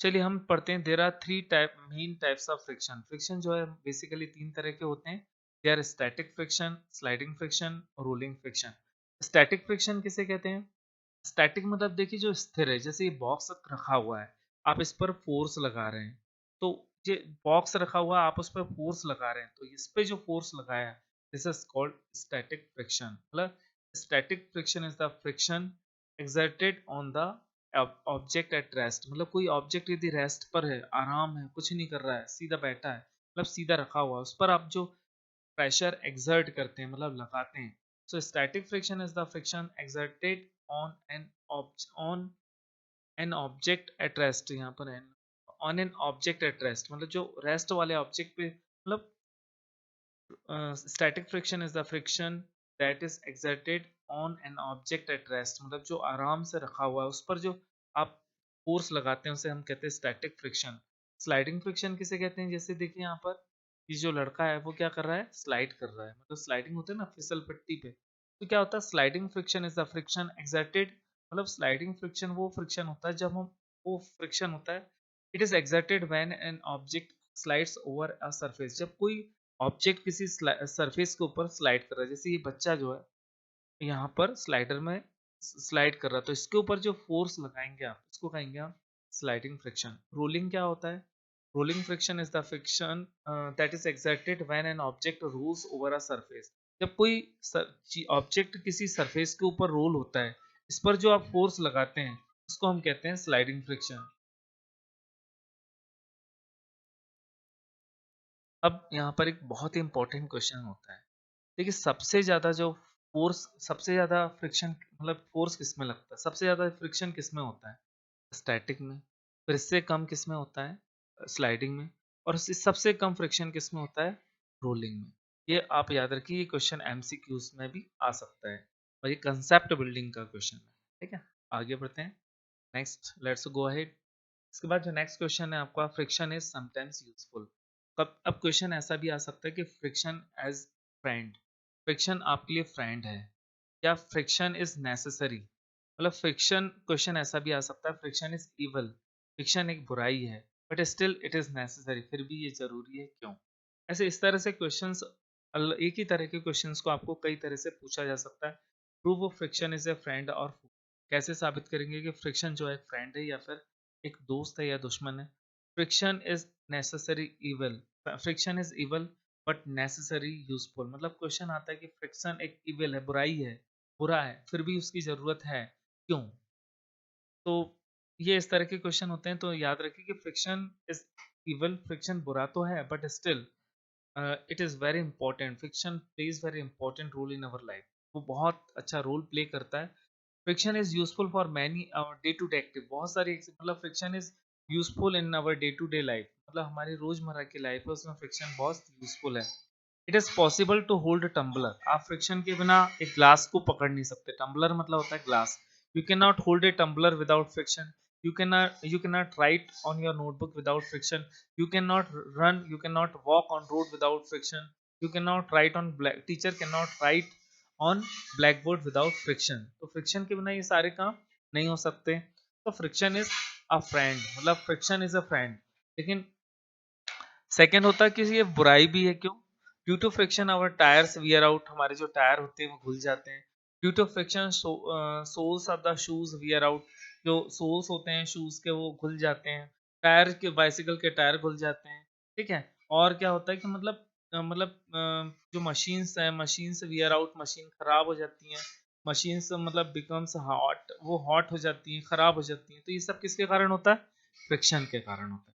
चलिए हम पढ़ते हैं। There are three type main types of friction. Friction जो है बेसिकली तीन तरह के होते हैं। They are static friction, sliding friction, rolling friction. Static friction किसे कहते हैं? स्टैटिक मतलब देखिए जो स्थिर है, जैसे ये बॉक्स रखा हुआ है, आप इस पर फोर्स लगा रहे हैं, तो ये बॉक्स रखा हुआ है, आप उस पर फोर्स लगा रहे हैं, तो इस पे जो फोर्स लगाया है, this is called static friction. मतलब static friction is the friction exerted on the object at rest. मतलब कोई ऑब्जेक्ट यदि रेस्ट पर है, आराम है, कुछ नहीं कर रहा है, सीधा बैठा है, मतलब सीधा रखा हुआ है, उस पर आप जो प्रेशर एक्सर्ट करते हैं, मतलब लगाते हैं। So static friction is the friction exerted on on an object at rest. यहाँ पर on an object at rest मतलब जो रेस्ट वाले ऑब्जेक्ट पे, मतलब static friction is the friction that is exerted on an object at rest. मतलब जो आराम से रखा हुआ है, उस पर जो आप फोर्स लगाते हैं, उसे हम कहते हैं स्टैटिक फ्रिक्शन। स्लाइडिंग फ्रिक्शन किसे कहते हैं? जैसे देखिए यहाँ पर ये जो लड़का है वो क्या कर रहा है, स्लाइड कर रहा है, मतलब स्लाइडिंग होता है ना फिसल पट्टी पे, तो क्या होता है, sliding friction is the friction exerted. मतलब स्लाइडिंग फ्रिक्शन वो फ्रिक्शन होता है जब हम, वो फ्रिक्शन होता है, it is exerted when an object slides over a surface. जब कोई ऑब्जेक्ट किसी सरफेस के ऊपर स्लाइड कर रहा है, जैसे ये बच्चा जो है यहाँ पर स्लाइडर में स्लाइड कर रहा है, तो इसके ऊपर जो फोर्स लगाएंगे आप, इसको कहेंगे आप स्लाइडिंग फ्रिक्शन। रोलिंग क्या होता है? Rolling friction is the friction that is exerted when an object rolls over a surface. जब कोई ऑब्जेक्ट किसी सरफेस के ऊपर रोल होता है, इस पर जो आप फोर्स लगाते हैं, उसको हम कहते हैं स्लाइडिंग फ्रिक्शन। अब यहाँ पर एक बहुत ही इंपॉर्टेंट क्वेश्चन होता है। देखिए सबसे ज़्यादा जो फोर्स, सबसे ज़्यादा फ्रिक्शन, मतलब फोर्स किस में लगता है, सबसे ज़्यादा फ्रिक्शन किस में होता है? स्टैटिक में। फिर इससे कम किस में होता है? स्लाइडिंग में। और इससे सबसे कम फ्रिक्शन किस में होता है? रोलिंग में। ये आप याद रखिए, ये क्वेश्चन एमसीक्यूज में भी आ सकता है, और ये कंसेप्ट बिल्डिंग का क्वेश्चन है। ठीक है, आगे बढ़ते हैं। Next let's go ahead. इसके बाद जो नेक्स्ट क्वेश्चन है आपका, फ्रिक्शन इज समटाइम्स यूजफुल। अब क्वेश्चन ऐसा भी आ सकता है कि फ्रिक्शन एज फ्रेंड, फ्रिक्शन आपके लिए फ्रेंड है, या फ्रिक्शन इज नेसेसरी। मतलब फ्रिक्शन, क्वेश्चन ऐसा भी आ सकता है, फ्रिक्शन इज इवल, फ्रिक्शन एक बुराई है, but still it is necessary, फिर भी ये जरूरी है, क्यों? ऐसे इस तरह से क्वेश्चंस, एक ही तरह के क्वेश्चंस को आपको कई तरह से पूछा जा सकता है। Prove friction is a friend, और कैसे साबित करेंगे कि फ्रिक्शन जो है एक फ्रेंड है या फिर एक दोस्त है या दुश्मन है? Friction is necessary evil, friction is evil but necessary useful. मतलब क्वेश्चन आता है कि फ्रिक्शन एक इविल है, बुराई है, बुरा है, फिर भी उसकी जरूरत है, क्यों? तो ये इस तरह के क्वेश्चन होते हैं, तो याद रखिए कि फ्रिक्शन इज इविल, फ्रिक्शन बुरा तो है, but still it is very important. Friction plays very important role in our life. वो बहुत अच्छा रोल प्ले करता है। Friction is useful for many our day to day active. बहुत सारी मतलब friction is useful in our day to day life, मतलब हमारी रोजमर्रा की लाइफ है, उसमें फ्रिक्शन बहुत यूजफुल है। It is possible to hold tumbler. आप फ्रिक्शन के बिना एक ग्लास को पकड़ नहीं सकते। टम्बलर मतलब होता है glass. You can not hold a tumbler without friction. You cannot write on your notebook without friction. You cannot run, you cannot walk on road without friction. You cannot write on black, teacher cannot write on blackboard without friction. तो friction के बिना ये सारे काम नहीं हो सकते। तो फ्रिक्शन इज अ फ्रेंड, मतलब फ्रिक्शन इज अ फ्रेंड। लेकिन सेकेंड होता है कि ये बुराई भी है, क्यों? Due to friction our tyres wear out, हमारे जो टायर होते हैं वो घुल जाते हैं। Due to friction soles of the shoes wear out, जो सोल्स होते हैं शूज के वो घुल जाते हैं। टायर के, बाइसिकल के टायर घुल जाते हैं। ठीक है। और क्या होता है कि मतलब जो मशीन्स है, मशीन से वियर आउट, मशीन खराब हो जाती हैं। मशीन से मतलब बिकम्स हॉट, वो हॉट हो जाती हैं, खराब हो जाती हैं। तो ये सब किसके कारण होता है? फ्रिक्शन के कारण होता है।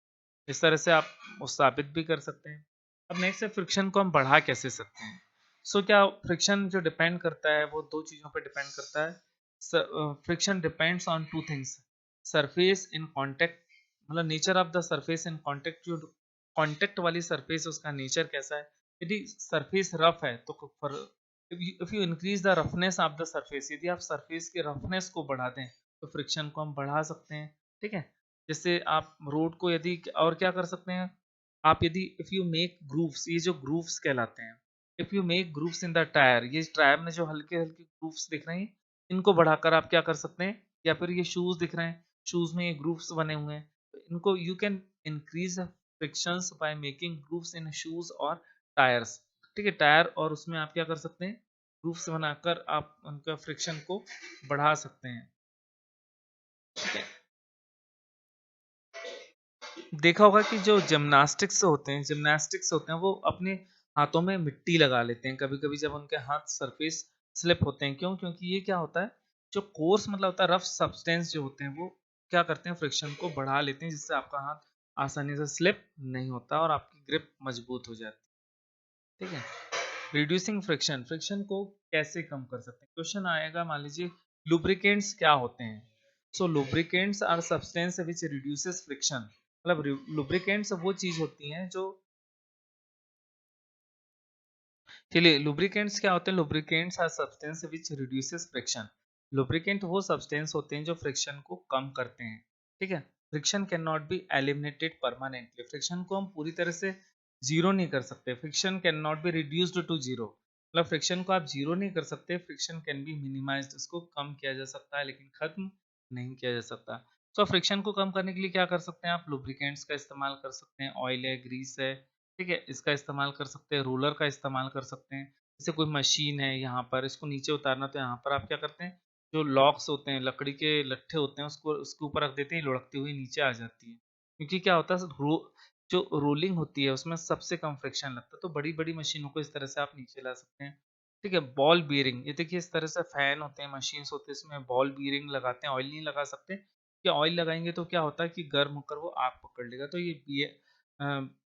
इस तरह से आप वो साबित भी कर सकते हैं। अब नेक्स्ट है, फ्रिक्शन को हम बढ़ा कैसे सकते हैं? क्या फ्रिक्शन जो डिपेंड करता है वो दो चीज़ों पर डिपेंड करता है। Friction depends on two things. Surface in contact, मतलब nature of the surface in contact, जो कांटेक्ट वाली सरफेस है उसका नेचर कैसा है। यदि सरफेस रफ है तो if you increase the roughness of the surface, यदि आप सरफेस के रफनेस को बढ़ा दें, तो फ्रिक्शन को हम बढ़ा सकते हैं। ठीक है। जैसे आप रोड को यदि, और क्या कर सकते हैं आप, यदि इफ यू मेक ग्रूव्स, ये जो ग्रूव्स कहलाते हैं, if you make grooves in the tyre, ये टायर में जो हल्के हल्के ग्रूव्स दिख रहे हैं, इनको बढ़ाकर आप क्या कर सकते हैं, या फिर ये शूज दिख रहे हैं, शूज में ये ग्रूव्स बने हुए हैं, तो इनको you can increase frictions by making grooves in shoes और टायर्स। ठीक है, टायर और उसमें आप क्या कर सकते हैं, ग्रूव्स बनाकर आप उनका फ्रिक्शन को बढ़ा सकते हैं। ठीक है, देखा होगा कि जो जिम्नास्टिक्स होते हैं वो अपने हाथों में मिट्टी लगा लेते हैं कभी कभी जब उनके हाथ सरफेस स्लिप होते हैं। क्यों? क्योंकि ये क्या होता है, जो कोर्स मतलब होता है रफ सब्सटेंस जो होते हैं वो क्या करते हैं, फ्रिक्शन को बढ़ा लेते हैं, जिससे आपका हाथ आसानी से स्लिप नहीं होता और आपकी ग्रिप मजबूत हो जाती है। ठीक है, रिड्यूसिंग फ्रिक्शन, फ्रिक्शन को कैसे कम कर सकते हैं? क्वेश्चन आएगा, मान लीजिए लुब्रिकेंट्स क्या होते हैं। So lubricants are substance which reduces friction. मतलब लुब्रिकेंट्स वो चीज होती हैं जो, चलिए लुब्रिकेंट्स क्या होते हैं, lubricants are substance which reduces friction. Lubricant वो सब्सटेंस होते हैं जो फ्रिक्शन को कम करते हैं। ठीक है, friction can not be eliminated permanently, friction को हम पूरी तरह से जीरो नहीं कर सकते। Friction can not be reduced to zero, मतलब फ्रिक्शन को आप जीरो नहीं कर सकते, फ्रिक्शन कैन बी मिनिमाइज्ड, उसको कम किया जा सकता है लेकिन खत्म नहीं किया जा सकता। तो फ्रिक्शन को कम करने के लिए क्या कर सकते हैं आप, लुब्रिकेंट्स का इस्तेमाल कर सकते हैं, ऑयल है, ग्रीस है, ठीक है, इसका इस्तेमाल कर सकते हैं, रोलर का इस्तेमाल कर सकते हैं। जैसे कोई मशीन है, यहाँ पर इसको नीचे उतारना, तो यहाँ पर आप क्या करते हैं, जो लॉक्स होते हैं, लकड़ी के लट्ठे होते हैं, उसको उसके ऊपर रख देते हैं, लुढ़कती हुई नीचे आ जाती है। क्योंकि क्या होता है, जो रोलिंग होती है उसमें सबसे कम फ्रिक्शन लगता है, तो बड़ी बड़ी मशीनों को इस तरह से आप नीचे ला सकते हैं। ठीक है, बॉल बीयरिंग, ये देखिए इस तरह से फैन होते हैं, मशीन्स होते हैं, इसमें बॉल बीयरिंग लगाते हैं, ऑयल नहीं लगा सकते। कि ऑयल लगाएंगे तो क्या होता है कि गर्म होकर वो आग पकड़ लेगा, तो ये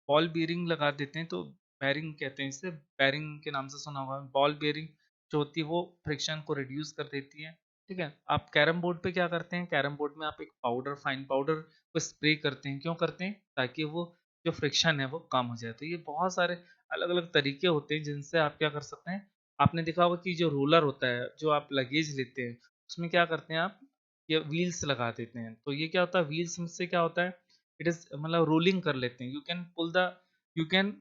बॉल बीयरिंग लगा देते हैं, तो बेरिंग कहते हैं इसे, बेरिंग के नाम से सुना होगा। बॉल बीयरिंग जो होती है वो फ्रिक्शन को रिड्यूस कर देती है। ठीक है, आप कैरम बोर्ड पे क्या करते हैं, कैरम बोर्ड में आप एक पाउडर, फाइन पाउडर को स्प्रे करते हैं। क्यों करते हैं? ताकि वो जो फ्रिक्शन है वो कम हो जाए। तो ये बहुत सारे अलग अलग तरीके होते हैं जिनसे आप क्या कर सकते हैं। आपने देखा होगा कि जो रोलर होता है, जो आप लगेज लेते हैं, उसमें क्या करते हैं आप, ये व्हील्स लगा देते हैं। तो ये क्या होता है, व्हील्स से क्या होता है, इट इज मतलब रोलिंग कर लेते हैं। यू कैन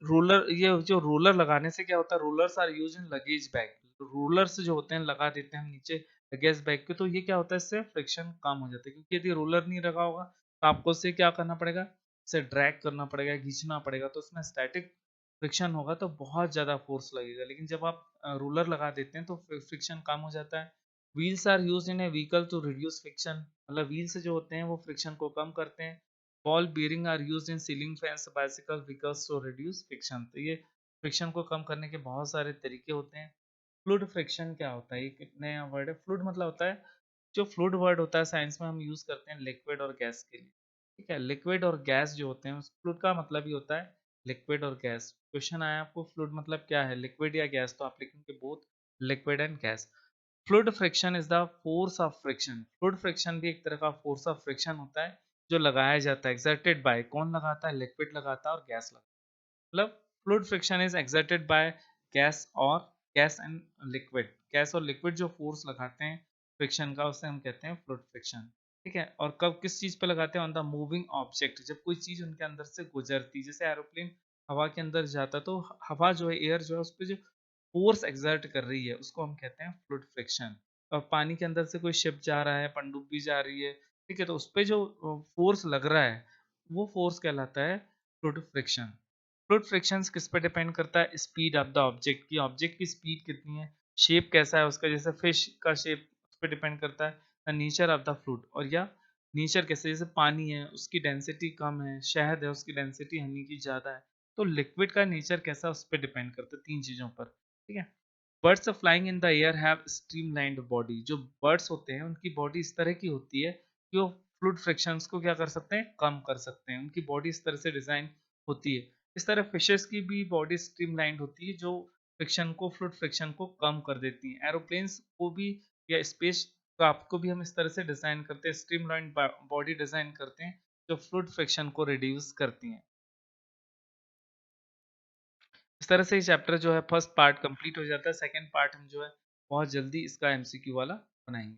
रोलर, ये जो रोलर लगाने से क्या होता है, rollers are use in luggage bag, rollers जो होते हैं लगा देते हैं हम नीचे लगेज बैग के, तो ये क्या होता है, इससे फ्रिक्शन कम हो जाता है। क्योंकि यदि रोलर नहीं लगा होगा तो आपको उससे क्या करना पड़ेगा, इसे ड्रैग करना पड़ेगा, खींचना पड़ेगा, तो उसमें स्टैटिक फ्रिक्शन होगा तो बहुत ज्यादा फोर्स लगेगा। लेकिन जब आप रोलर लगा देते हैं तो फ्रिक्शन कम हो जाता है। Wheels are used in a vehicle to reduce friction, मतलब व्हील्स जो होते हैं वो फ्रिक्शन को कम करते हैं। Ball bearing are used in ceiling fans, bicycle vehicles to reduce friction. तो ये फ्रिक्शन को कम करने के बहुत सारे तरीके होते हैं। फ्लूइड फ्रिक्शन क्या होता है, ये कितने वर्ड है, फ्लूइड मतलब होता है, जो फ्लूइड वर्ड होता है साइंस में हम यूज करते हैं लिक्विड और गैस के लिए। ठीक है, लिक्विड और गैस जो होते हैं, फ्लूइड का मतलब ही होता है लिक्विड और गैस। क्वेश्चन आया आपको फ्लूइड मतलब क्या है, लिक्विड या गैस, तो आप लिखेंगे both liquid and gas. Fluid friction is the force of friction, fluid friction भी एक तरह का फोर्स ऑफ फ्रिक्शन होता है जो लगाया जाता है, एक्सर्टेड बाय, कौन लगाता है, लिक्विड लगाता है और गैस लगाता है। मतलब fluid friction is exerted by gas और गैस एंड लिक्विड, गैस और लिक्विड जो फोर्स लगाते हैं फ्रिक्शन का, उसे हम कहते हैं फ्लूइड फ्रिक्शन। ठीक है, और कब किस चीज पे लगाते हैं, ऑन द मूविंग ऑब्जेक्ट, जब कोई चीज उनके अंदर से गुजरती, जैसे एरोप्लेन हवा के अंदर जाता, तो हवा जो है, एयर जो है, उस पर जो फोर्स एक्सर्ट कर रही है उसको हम कहते हैं फ्लूइड फ्रिक्शन। और पानी के अंदर से कोई शिप जा रहा है, पनडुब्बी जा रही है, ठीक है, तो उस पर जो फोर्स लग रहा है वो फोर्स कहलाता है फ्लूइड फ्रिक्शन। फ्लूइड फ्रिक्शन किस पे डिपेंड करता है, स्पीड ऑफ द ऑब्जेक्ट की, ऑब्जेक्ट की स्पीड कितनी है, शेप कैसा है उसका, जैसे फिश का शेप उस पर डिपेंड करता है, the nature of the fluid, और या नेचर कैसे, जैसे पानी है उसकी डेंसिटी कम है, शहद है उसकी डेंसिटी हनी की ज्यादा है, तो लिक्विड का नेचर कैसा है उस पर डिपेंड करता है, तीन चीजों पर। ठीक है, birds flying in the air have streamlined body, जो बर्ड्स होते हैं उनकी बॉडी इस तरह की होती है कि वो फ्लूइड फ्रिक्शंस को क्या कर सकते हैं, कम कर सकते हैं, उनकी बॉडी इस तरह से डिजाइन होती है। इस तरह फिशेस की भी बॉडी स्ट्रीमलाइंड होती है जो फ्रिक्शन को, फ्लूइड फ्रिक्शन को कम कर देती है। एरोप्लेन्स को भी या स्पेस क्राफ्ट को भी हम इस तरह से डिजाइन करते हैं, स्ट्रीमलाइंड बॉडी डिजाइन करते हैं जो फ्लूइड फ्रिक्शन को रिड्यूस करती हैं। इस तरह से ये चैप्टर जो है फर्स्ट पार्ट कंप्लीट हो जाता है, सेकंड पार्ट हम जो है बहुत जल्दी इसका एमसीक्यू वाला बनाएंगे।